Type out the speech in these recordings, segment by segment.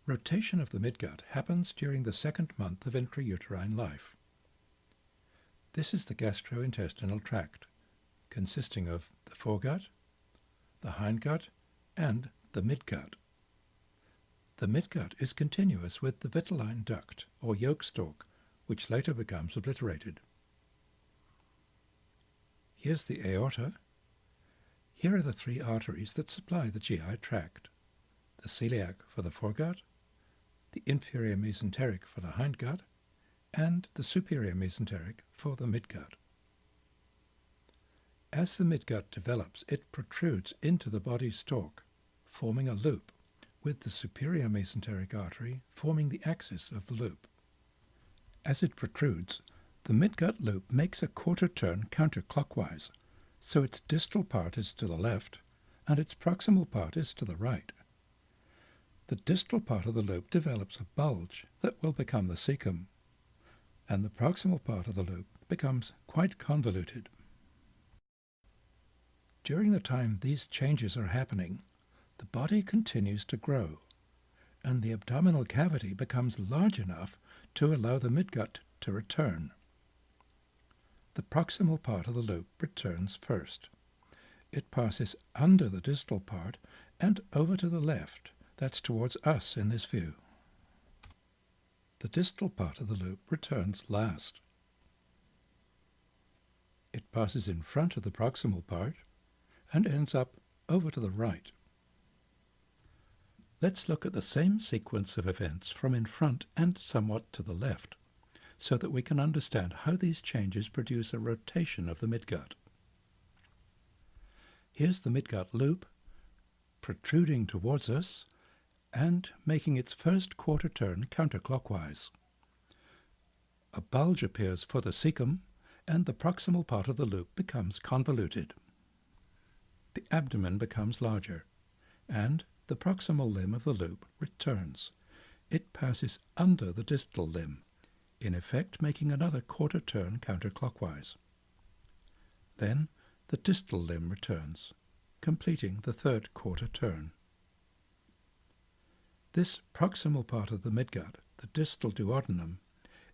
Rotation of the midgut happens during the second month of intrauterine life. This is the gastrointestinal tract, consisting of the foregut, the hindgut, and the midgut. The midgut is continuous with the vitelline duct, or yolk stalk, which later becomes obliterated. Here's the aorta. Here are the three arteries that supply the GI tract: the celiac for the foregut, the inferior mesenteric for the hindgut, and the superior mesenteric for the midgut. As the midgut develops, it protrudes into the body stalk, forming a loop, with the superior mesenteric artery forming the axis of the loop. As it protrudes, the midgut loop makes a quarter turn counterclockwise, so its distal part is to the left and its proximal part is to the right. The distal part of the loop develops a bulge that will become the cecum, and the proximal part of the loop becomes quite convoluted. During the time these changes are happening, the body continues to grow, and the abdominal cavity becomes large enough to allow the midgut to return. The proximal part of the loop returns first. It passes under the distal part and over to the left. That's towards us in this view. The distal part of the loop returns last. It passes in front of the proximal part and ends up over to the right. Let's look at the same sequence of events from in front and somewhat to the left, so that we can understand how these changes produce a rotation of the midgut. Here's the midgut loop, protruding towards us, and making its first quarter turn counterclockwise. A bulge appears for the cecum, and the proximal part of the loop becomes convoluted. The abdomen becomes larger, and the proximal limb of the loop returns. It passes under the distal limb, in effect making another quarter turn counterclockwise. Then the distal limb returns, completing the third quarter turn. This proximal part of the midgut, the distal duodenum,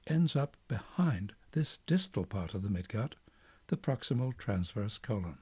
ends up behind this distal part of the midgut, the proximal transverse colon.